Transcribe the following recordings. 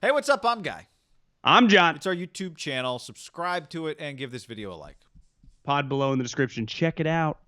Hey, what's up? I'm Guy. I'm John. It's our YouTube channel. Subscribe to it and give this video a like. Pod below in the description. Check it out.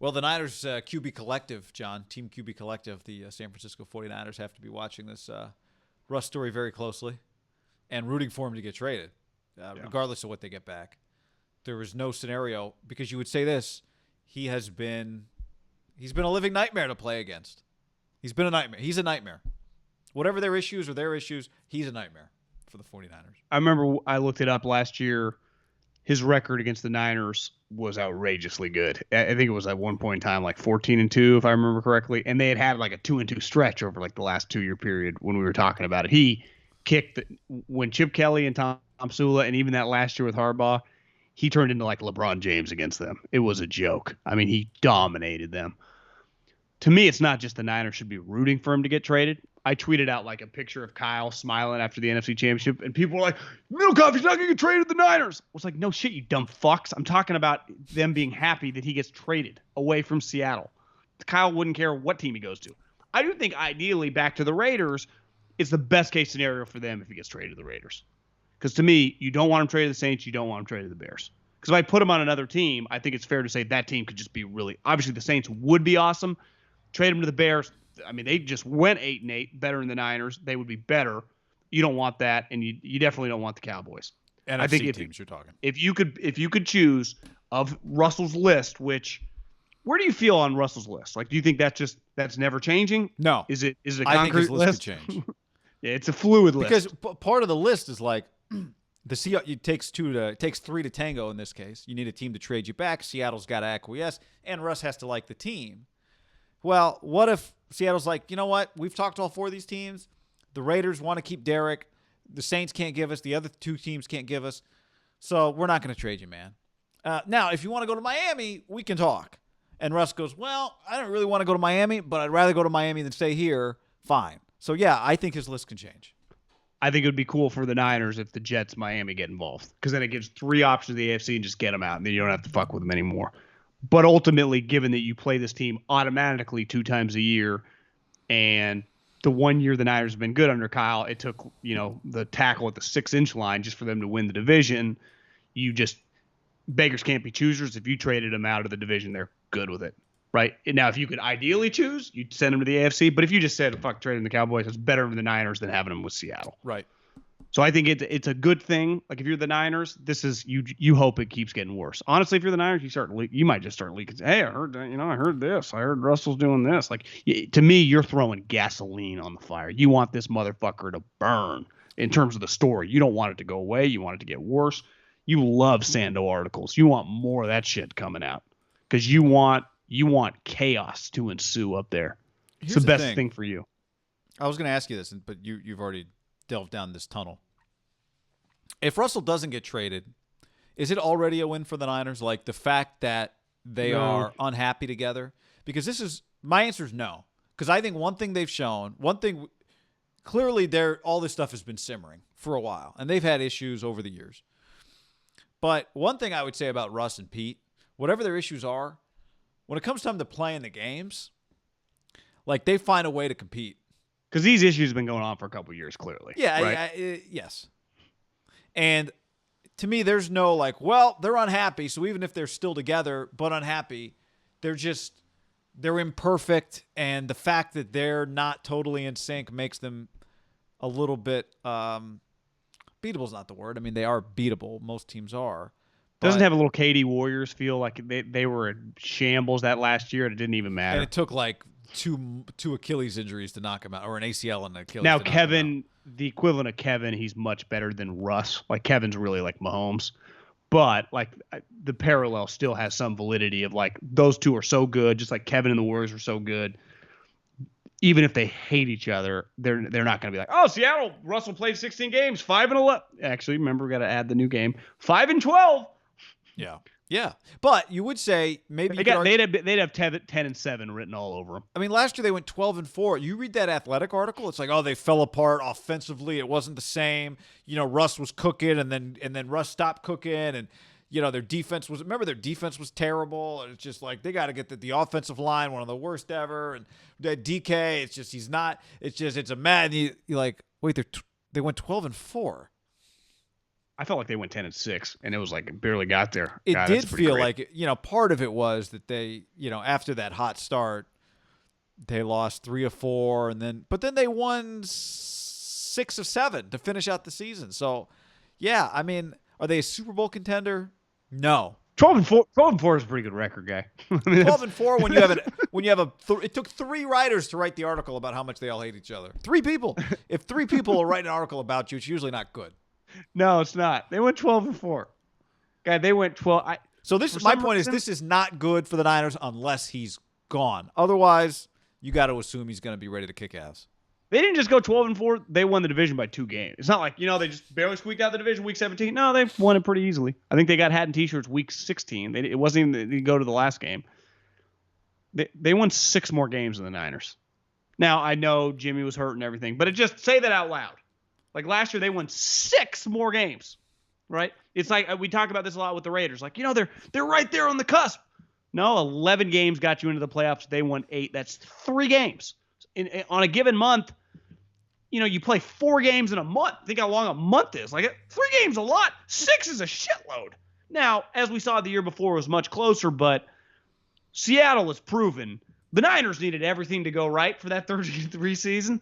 Well, the Niners QB Collective, John, Team QB Collective, the San Francisco 49ers have to be watching this Russ story very closely and rooting for him to get traded, regardless of what they get back. There is no scenario, because you would say this, he's been a living nightmare to play against. He's been a nightmare. He's a nightmare. Whatever their issues or their issues, he's a nightmare for the 49ers. I remember I looked it up last year. His record against the Niners was outrageously good. I think it was at one point in time like 14-2, if I remember correctly. And they had like a 2-2 stretch over like the last 2-year period when we were talking about it. He kicked when Chip Kelly and Tom Sula, and even that last year with Harbaugh, he turned into like LeBron James against them. It was a joke. I mean, he dominated them. To me, it's not just the Niners should be rooting for him to get traded. I tweeted out like a picture of Kyle smiling after the NFC Championship, and people were like, Middlecoff, he's not going to get traded to the Niners. I was like, no shit, you dumb fucks. I'm talking about them being happy that he gets traded away from Seattle. Kyle wouldn't care what team he goes to. I do think ideally back to the Raiders is the best case scenario for them if he gets traded to the Raiders. Because to me, you don't want him traded to the Saints, you don't want him traded to the Bears. Because if I put him on another team, I think it's fair to say that team could just be really – obviously the Saints would be awesome. Trade him to the Bears. I mean, they just went 8-8, better than the Niners. They would be better. You don't want that, and you definitely don't want the Cowboys. NFC I think teams you're talking. If you could choose of Russell's list, where do you feel on Russell's list? Like, do you think that's never changing? No. Is it a I think his concrete list list? could change. Yeah, it's a fluid list. Because part of the list is like the Seahawks. It takes three to tango in this case. You need a team to trade you back. Seattle's got to acquiesce, and Russ has to like the team. Well, what if Seattle's like, you know what? We've talked to all four of these teams. The Raiders want to keep Derek. The Saints can't give us. The other two teams can't give us. So we're not going to trade you, man. Now, if you want to go to Miami, we can talk. And Russ goes, well, I don't really want to go to Miami, but I'd rather go to Miami than stay here. Fine. So, yeah, I think his list can change. I think it would be cool for the Niners if the Jets, Miami get involved. Because then it gives three options to the AFC and just get them out. And then you don't have to fuck with them anymore. But ultimately, given that you play this team automatically 2 times a year, and the 1 year the Niners have been good under Kyle, it took, the tackle at the 6-inch line just for them to win the division. Beggars can't be choosers. If you traded them out of the division, they're good with it, right? Now, if you could ideally choose, you'd send them to the AFC. But if you just said, fuck, trading the Cowboys, it's better for the Niners than having them with Seattle. Right. So I think it's a good thing. Like if you're the Niners, this is you hope it keeps getting worse. Honestly, if you're the Niners, you might just start leaking. Hey, I heard that. I heard this. I heard Russell's doing this. Like to me, you're throwing gasoline on the fire. You want this motherfucker to burn. In terms of the story, you don't want it to go away. You want it to get worse. You love Sando articles. You want more of that shit coming out because you want chaos to ensue up there. It's the best thing for you. I was going to ask you this, but you've already delve down this tunnel. If Russell doesn't get traded, is it already a win for the Niners? Like the fact that they are unhappy together? Because my answer is no. Because I think one thing they've shown, clearly all this stuff has been simmering for a while, and they've had issues over the years. But one thing I would say about Russ and Pete, whatever their issues are, when it comes time to playing the games, like they find a way to compete. Because these issues have been going on for a couple of years, clearly. Yeah, right? Yes. And to me, there's no like, well, they're unhappy, so even if they're still together but unhappy, they're imperfect, and the fact that they're not totally in sync makes them a little bit beatable is not the word. I mean, they are beatable. Most teams are. Doesn't have a little KD Warriors feel like they were in shambles that last year and it didn't even matter. And it took like two Achilles injuries to knock him out, or an ACL and an Achilles. Now Kevin, the equivalent of Kevin, he's much better than Russ. Like Kevin's really like Mahomes, but like the parallel still has some validity of like those two are so good, just like Kevin and the Warriors are so good. Even if they hate each other, they're not going to be like, oh, Seattle, Russell played 16 games, 5-11. Actually, remember we got to add the new game, 5-12. Yeah. Yeah, but you would say maybe they'd have 10-7 written all over them. I mean, last year they went 12-4. You read that Athletic article, it's like, oh, they fell apart offensively. It wasn't the same. Russ was cooking, and then Russ stopped cooking, and their defense was. Remember, their defense was terrible. And it's just like they got to get the offensive line, one of the worst ever. And DK, it's just he's not. It's a mad. You're like, wait, They went 12-4. I felt like they went 10-6, and it was like it barely got there. It God, did that's pretty feel great. like, part of it was that they, after that hot start, they lost 3 of 4, but then they won 6 of 7 to finish out the season. So, yeah, I mean, are they a Super Bowl contender? No. 12-4 is a pretty good record, guy. I mean, 12-4 it took 3 writers to write the article about how much they all hate each other. 3 people. If 3 people will write an article about you, it's usually not good. No, it's not. They went 12-4. Guy, they went 12. So my point is, this is not good for the Niners unless he's gone. Otherwise, you got to assume he's going to be ready to kick ass. They didn't just go 12-4. They won the division by 2 games. It's not like, they just barely squeaked out the division week 17. No, they won it pretty easily. I think they got hat and T-shirts week 16. It wasn't even they go to the last game. They won 6 more games than the Niners. Now, I know Jimmy was hurt and everything, but just say that out loud. Like last year, they won 6 more games, right? It's like we talk about this a lot with the Raiders. Like, they're right there on the cusp. No, 11 games got you into the playoffs. They won 8. That's 3 games. On a given month, you play 4 games in a month. Think how long a month is. Like 3 games a lot. 6 is a shitload. Now, as we saw the year before, it was much closer, but Seattle has proven the Niners needed everything to go right for that 33 season.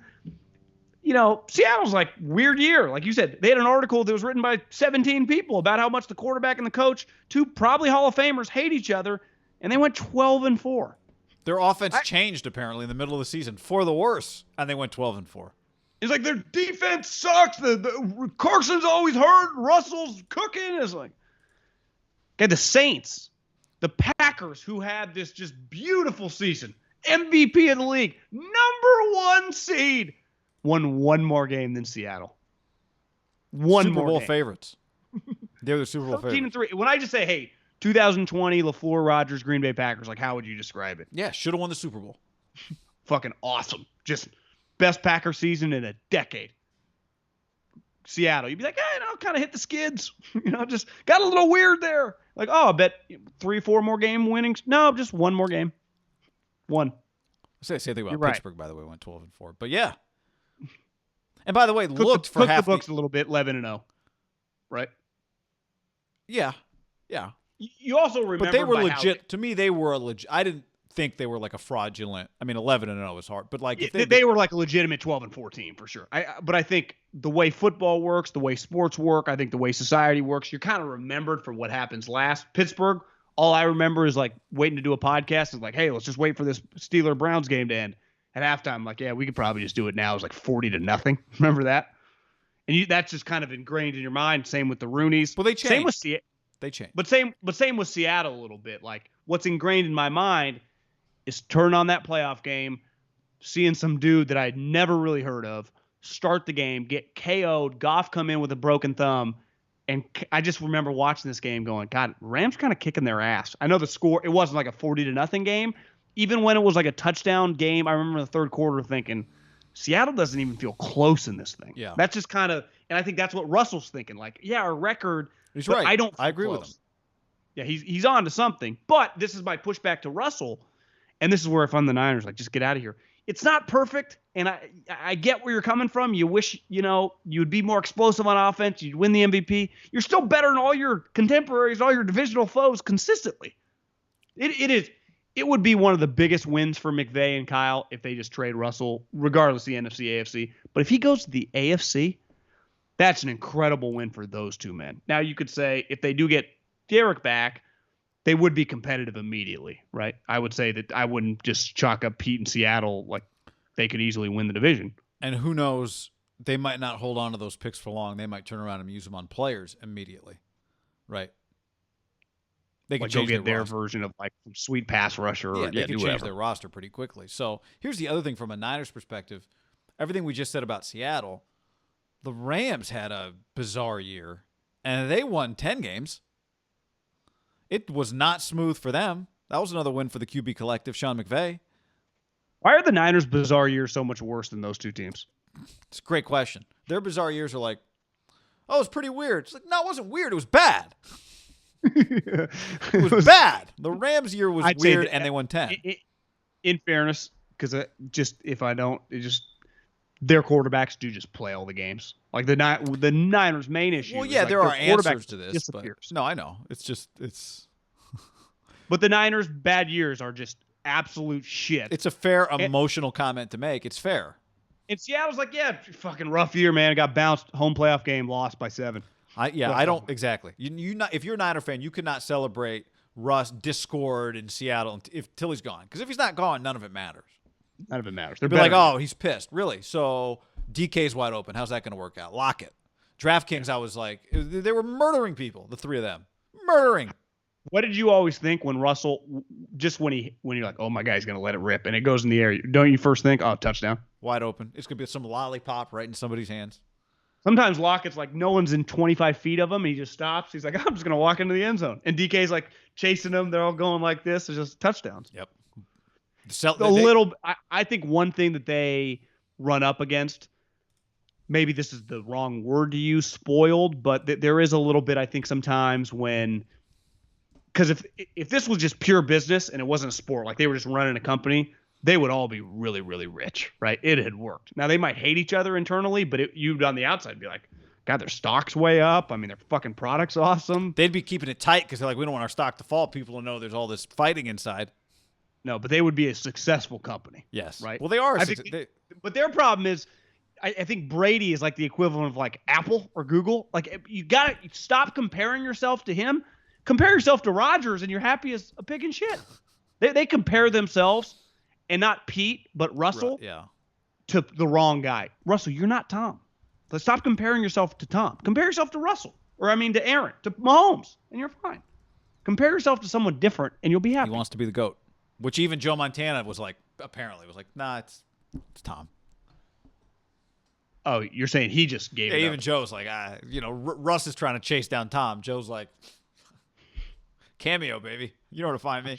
Seattle's like weird year. Like you said, they had an article that was written by 17 people about how much the quarterback and the coach, 2 probably Hall of Famers, hate each other, and they went 12-4. Their offense changed apparently in the middle of the season for the worse, and they went 12-4. It's like their defense sucks. The Carson's always hurt. Russell's cooking. It's like, okay, the Saints, the Packers, who had this just beautiful season, MVP of the league, number 1 seed, won 1 more game than Seattle. Super Bowl favorites. They're the Super Bowl favorites. 13-3. When I just say, hey, 2020 LaFleur, Rodgers, Green Bay Packers, like how would you describe it? Yeah, should have won the Super Bowl. Fucking awesome. Just best Packer season in a decade. Seattle, you'd be like, kind of hit the skids. Just got a little weird there. Like, I bet 3-4 more game winnings. No, just 1 more game. 1. I say the same thing about You're Pittsburgh, right. by the way, went 12-4. But yeah. And by the way, Cook the books a little bit, 11-0. Right? Yeah. Yeah. You also remember, but they were legit. To me, they were a legit. I didn't think they were like a fraudulent. I mean, 11-0 is hard, but like if they were like a legitimate 12-4 team for sure. But I think the way football works, the way sports work, I think the way society works, you're kind of remembered for what happens last. Pittsburgh, all I remember is like waiting to do a podcast and like, hey, let's just wait for this Steelers-Browns game to end. At halftime, like, yeah, we could probably just do it now. It was like 40-0. Remember that? And that's just kind of ingrained in your mind. Same with the Roonies. Well, they changed. Same with They changed. But same with Seattle a little bit. Like what's ingrained in my mind is turn on that playoff game, seeing some dude that I'd never really heard of start the game, get KO'd, Goff come in with a broken thumb, and I just remember watching this game going, God, Rams kind of kicking their ass. I know the score, it wasn't like a 40-0 game. Even when it was like a touchdown game, I remember in the third quarter thinking, Seattle doesn't even feel close in this thing. Yeah. That's just kind of, and I think that's what Russell's thinking. Like, yeah, our record, he's right. I agree close. with him. Yeah, he's on to something. But this is my pushback to Russell, and this is where if I'm the Niners, like, just get out of here. It's not perfect, and I get where you're coming from. You wish, you'd be more explosive on offense. You'd win the MVP. You're still better than all your contemporaries, all your divisional foes consistently. It would be one of the biggest wins for McVay and Kyle if they just trade Russell, regardless of the NFC, AFC. But if he goes to the AFC, that's an incredible win for those 2 men. Now, you could say if they do get Derek back, they would be competitive immediately, right? I would say that I wouldn't just chalk up Pete in Seattle. Like, they could easily win the division. And who knows, they might not hold on to those picks for long. They might turn around and use them on players immediately, right? They can go get their version of like some sweet pass rusher. Yeah, they can change whatever. their roster pretty quickly. So here's the other thing from a Niners perspective. Everything we just said about Seattle, the Rams had a bizarre year, and they won 10 games. It was not smooth for them. That was another win for the QB collective, Sean McVay. Why are the Niners' bizarre years so much worse than those 2 teams? It's a great question. Their bizarre years are like, oh, it's pretty weird. It's like, no, it wasn't weird. It was bad. It was bad. The Rams year was weird, and they won 10. In fairness, because if I don't, their quarterbacks do just play all the games. Like the Niners' main issue. Well, yeah, like there their are quarterback answers to this, but disappears. no, I know. It's But the Niners' bad years are just absolute shit. it's a fair emotional comment to make. It's fair. And Seattle's like, yeah, fucking rough year, man. I got bounced. Home playoff game, lost by 7. I don't exactly. You not if you're a Niner fan, you could not celebrate Russ discord in Seattle till he's gone. Because if he's not gone, none of it matters. None of it matters. They'll be like, oh, he's pissed. Really? So DK's wide open. How's that going to work out? Lock it. DraftKings, I was like, they were murdering people, the three of them. Murdering. What did you always think when Russell, just when you're like, oh my God, he's going to let it rip and it goes in the air? Don't you first think, oh, touchdown? Wide open. It's going to be some lollipop right in somebody's hands. Sometimes Lockett's like, no one's in 25 feet of him. And he just stops. He's like, I'm just going to walk into the end zone. And DK's like chasing them. They're all going like this. It's just touchdowns. Yep. I think one thing that they run up against, maybe this is the wrong word to use, spoiled, but there is a little bit, I think, sometimes when, because if this was just pure business and it wasn't a sport, like they were just running a company, they would all be really, really rich, right? It had worked. Now, they might hate each other internally, but you'd on the outside be like, God, their stock's way up. I mean, their fucking product's awesome. They'd be keeping it tight because they're like, we don't want our stock to fall. People will know there's all this fighting inside. No, but they would be a successful company. Yes. Right? Well, they are. But their problem is, I think Brady is like the equivalent of like Apple or Google. Like, you got to stop comparing yourself to him. Compare yourself to Rodgers and you're happy as a pig in shit. They compare themselves, and not Pete, but Russell, to the wrong guy. Russell, you're not Tom. So stop comparing yourself to Tom. Compare yourself to Russell. Or, to Aaron, to Mahomes, and you're fine. Compare yourself to someone different, and you'll be happy. He wants to be the GOAT. Which even Joe Montana was like, nah, it's Tom. Oh, you're saying he just gave it up. Even Joe's like, Russ is trying to chase down Tom. Joe's like, cameo, baby. You know where to find me.